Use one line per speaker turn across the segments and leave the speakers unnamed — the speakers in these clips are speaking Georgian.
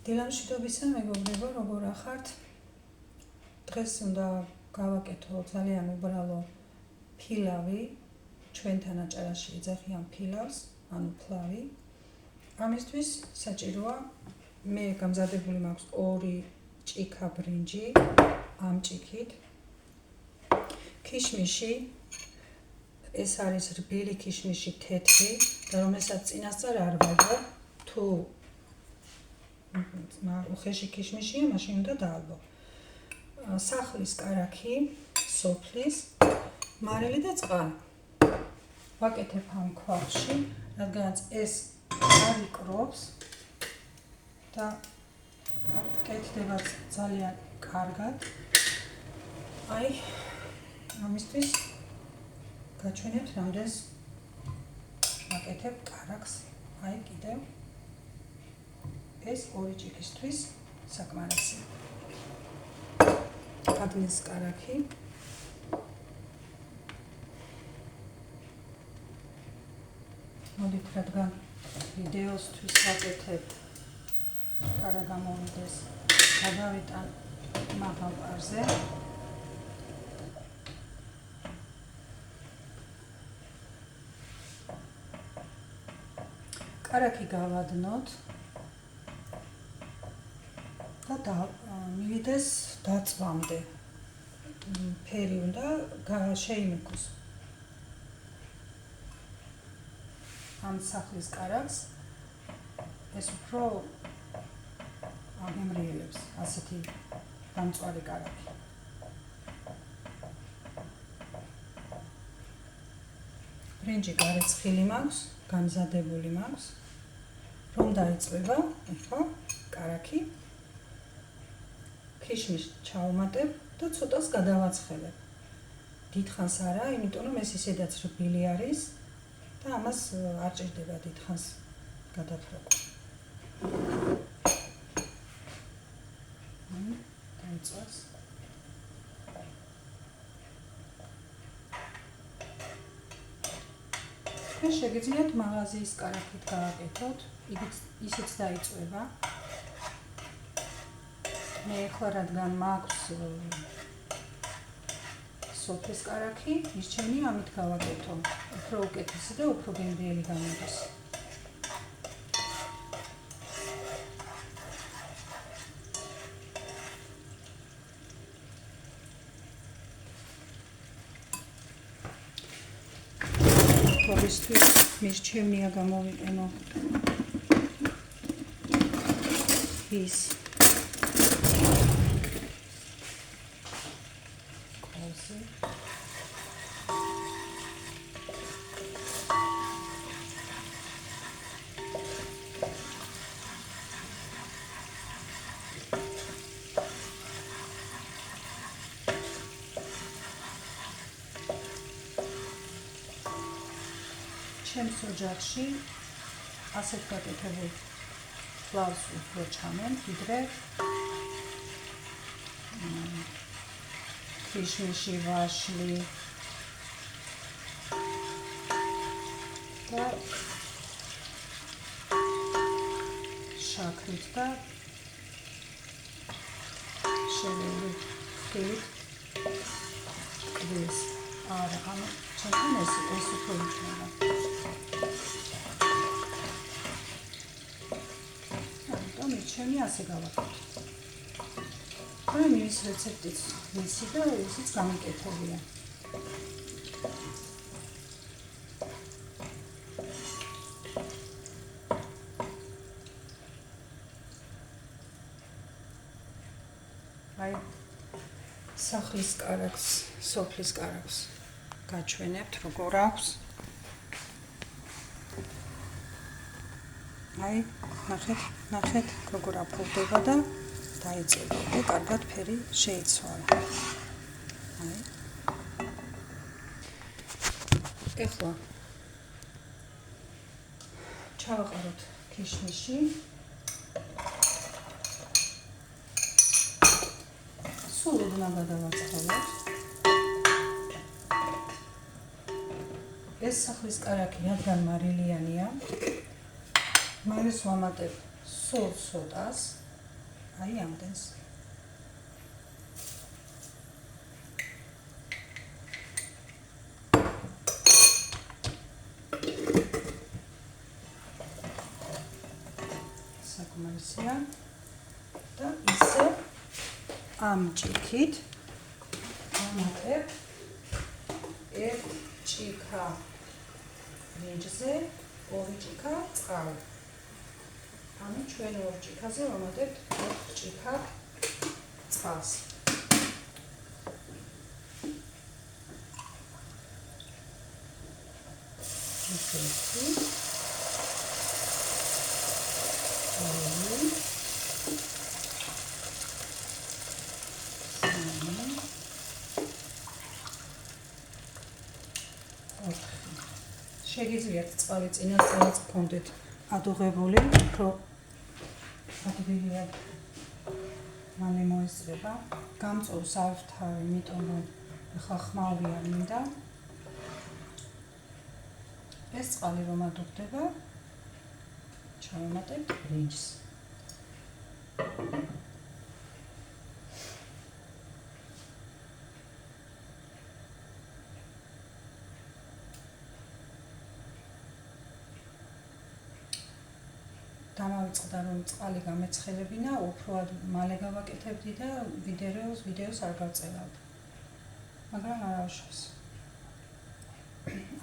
დილამშვიდობისა მეგობრებო, როგორ ახართ? დღეს უნდა გავაკეთო ძალიან უბრალო ფილავი, ჩვენთან აჭარაში ეძახიან ფილავს, ანუ ფლავი. ამისთვის საჭიროა მე გამზადებული მაქვს 2 ჭიქა ბრინჯი ამ ჭიქით. ქიშმიში, ეს არის რბილი ქიშმიში თეთრი, და რომელსაც წინასწარ არ ვაჯო, თუ უხეში ქიშმიშია, მაშინ უნდა დაალბო. სახლის კარაქი, სოფლის, მარილი და წყალი. ვაკეთებ ამ ქვაში, რადგანაც ეს არ იკრობს და კეთდება ძალიან კარგად. აი, ამისთვის გაჩვენებთ რამდენს ვაკეთებ კარაქს. აი კიდევ ეს 2 ჭიქისთვის საკმარისი. ადნის კარაქი. მოდით, რადგან ვიდეოსთვის ვაკეთებ, არა გამოვიდეს, გადავიტან მაღალ პარზე. კარაქი გავადნოთ და მივიდეს დაწვამდე. ფერი უნდა შეიმექოს. ამ სახლის კარაქს ეს უფრო აგემრიელებს, ასეთი დამწვარი კარაქი. ბრინჯი გარეცხილი მაქვს, გამზადებული მაქვს. რომ დაიწვება, ახლა კარაქი. ქიშმიშს ჩავუმატებ და ცოტას გადავაცხელებ. დიდხანს არა, იმიტომ რომ ეს ისედაც რბილი არის და ამას არ ჭირდება დიდხანს გადაფრობა. დაიწვას. და შეგიძლიათ მაღაზიის კარაქით გავაკეთოთ, ისიც დაიწვება. მე ახლა რადგან მაქვს სოფლის კარაქი, მისჩემი ამით გავაკეთო. უფრო უკეთესი და უფრო გემრიელი გამოდის. ყოველთვის მისჩემია გამოვიყენო ის ჩემს ოჯახში ასეთ გაკეთებულ ფლავს უფრო ჩამენ, ვიდრე ქიშმიში, ვაშლი და შაქრით და შერეული ხილით ყბილს. არა, ანუ ჩემთან ეს უფრო იჭმება. ჩემი ასე გავაკეთე. ხოლმე მის რეცეპტიც ვიცი და ისიც გამიკეთებია. აი, სახლის კარაქს, სოფლის კარაქს გაჩვენებთ, როგორ აქვს. აი, ნახეთ, როგორ აფუძდება და დაიწება და კარგად ფერი შეიცვალა. აი. ეხლა ჩავაყაროთ ქიშმიში. სულ ოდნა გადავაწყობთ. ეს სახლის კარაქი რადგან მარილიანია, მაინც ვამატებ სულ ცოტას აი ამდენს. საკმარისია და ისე ამ ჭიქით ვამატებ 1 ჭიქა ბრინჯზე, 2 ჭიქა წყალი. ანუ ჩვენ 2 ჭიქაზე ვამატებთ 4 ჭიქა წყალს. შეგიძლიათ წყალი წინასწარაც გქონდეთ ადუღებული, უფრო ადვილია მალე მოესწრება. გამწვევს არ ვთავი, იმიტომ რომ ახლა ხმალვია მინდა. ეს წყალი რომ ადუღდება, ჩავამატებთ ბრინჯს. დამავიწყდა რომ წყალი გამეცხელებინა, უფრო მალე გავაკეთებდი და ვიდეოს არ გავწერავდი. მაგრამ არაუშავს.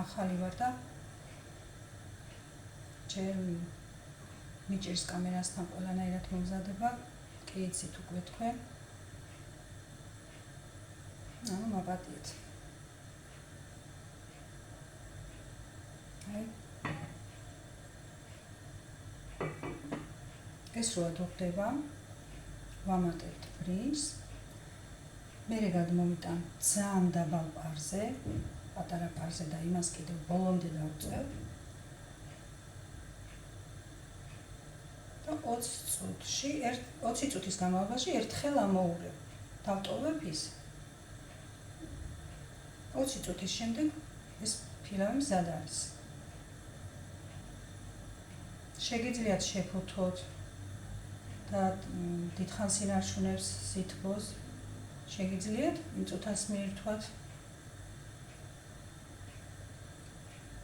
ახალი ვარ და ჯერ მიჭირს კამერასთან ყველანაირად მომზადება, კი იცით უკვე თქვენ. ანუ მაპატიეთ. ეს რო ადუღდება, ვამატებთ ბრინჯს. მერე გადმოვიტან ძალიან დაბალ პარზე, პატარა პარზე და იმას კიდევ ბოლომდე დავწევ. და 20 წუთის განმავლობაში ერთხელ ამოურევ. დავტოვებ ის. 20 წუთის შემდეგ ეს ფილამი მზად არის. შეგიძლიათ შეფუთოთ და დიდხანს ინარჩუნებს სითბოს. შეგიძლიათ იმ წუთას მიირთვათ.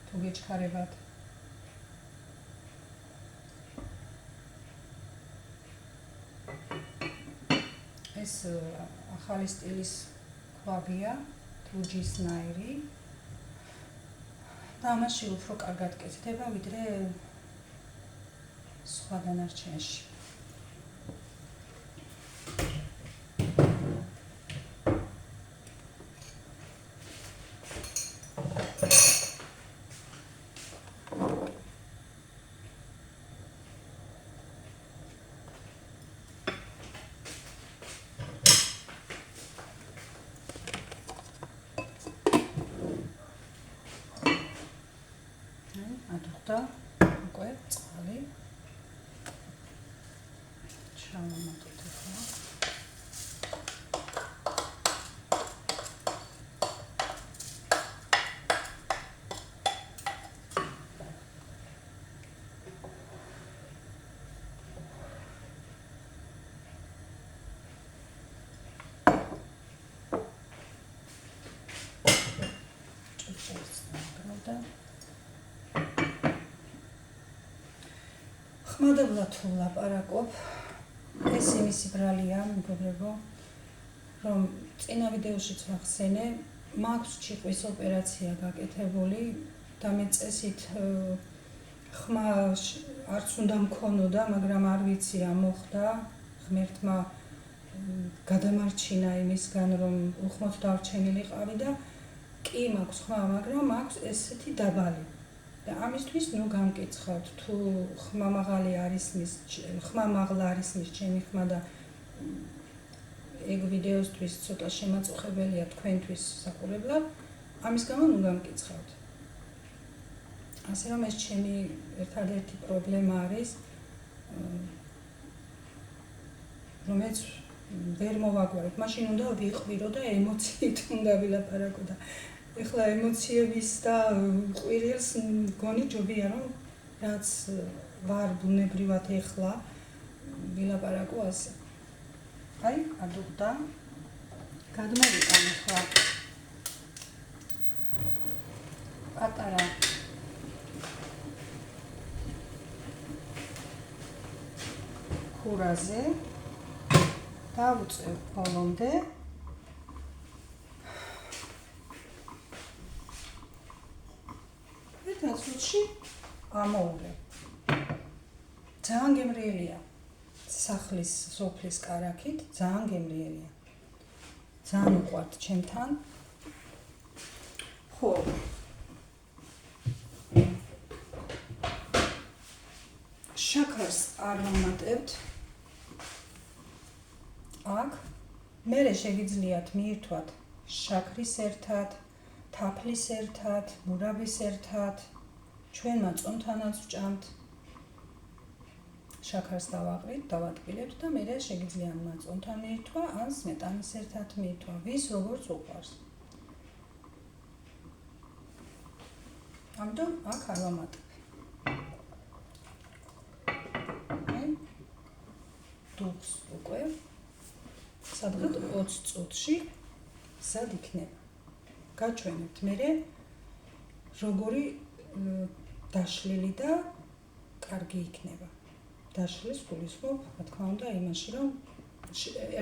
თუ გეჩქარებათ. ეს ახალი სტილის ქვაბია, თუჯისნაირი. და ამაში უფრო კარგად კეთდება, ვიდრე სხვა დანარჩენში. ადუღდა უკვე წყალი. ჩავამატოთ ახლა. ხმადაბლად თუ ვლაპარაკობ, ეს იმისი ბრალია, მეგობრებო, რომ წინა ვიდეოშიც ვახსენე, მაქვს ჩიყვის ოპერაცია გაკეთებული და მე წესით ხმა არც უნდა მქონოდა, მაგრამ არ ვიცი რა მოხდა, ღმერთმა გადამარჩინა იმისგან, რომ უხმოდ დარჩენილიყავი და კი მაქვს ხმა, მაგრამ მაქვს ესეთი დაბალი. და ამისთვის ნუ გამკითხავთ, თუ ხმა მაღლა არის მის ჩემი ხმა და ეგ ვიდეოსთვის ცოტა შემაწუხებელია თქვენთვის საყურებლად, ამის გამო ნუ გამკითხავთ. ასე რომ ეს ჩემი ერთადერთი პრობლემა არის, რომელიც ვერ მოვაგვარებ. მაშინ უნდა ვიყვირო და ემოციით უნდა ვილაპარაკო და ეხლა ემოციების და ყვირილს მგონი ჯობია რომ რაც ვარ ბუნებრივად ეხლა ვილაპარაკო ასე. აი, ადუღდა. გადმოვიტან ახლა პატარა ქურაზე დავუწევ ბოლომდე. და წუთში ამოურე. ძალიან გემრიელია. სახლის სოფლის კარაქით ძალიან გემრიელია. ძალიან უყვართ ჩემთან. ხო. შაქარს არ ვამატებთ. აქ მერე შეგიძლიათ მიირთვათ შაქრის ერთად, თაფლის ერთად, მურაბის ერთად, ჩვენ მაწონთანაც ვჭამთ. შაქარს დავაყრით, დავატკბილებთ და მერე შეგიძლიათ მაწონთან მიირთვა, ან სმეტანის ერთად მიირთვა, ვის როგორც უყვარს. ამიტომ აქ არ ვამატებ. დუქს უკვე სადღაც 20 წუთში სად იქნება. გაჩვენებთ მერე როგორი დაშლილი და კარგი იქნება. დაშლის გულისხმობ, რა თქმა უნდა, იმაში, რომ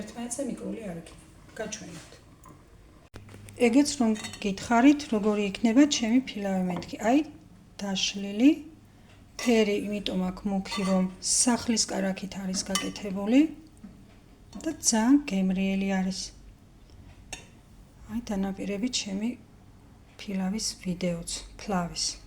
ერთმანეთზე მიკრული არ იქნება. გაჩვენებთ. ეგეც რომ გითხარით, როგორი იქნება ჩემი ფილავი მეთქი. აი, დაშლილი ფერი, იმიტომ აქ მუქი, რომ სახლის კარაქით არის გაკეთებული და ძალიან გემრიელი არის. აი, დანაპირებით ჩემი ფილავის ვიდეოც, ფლავის.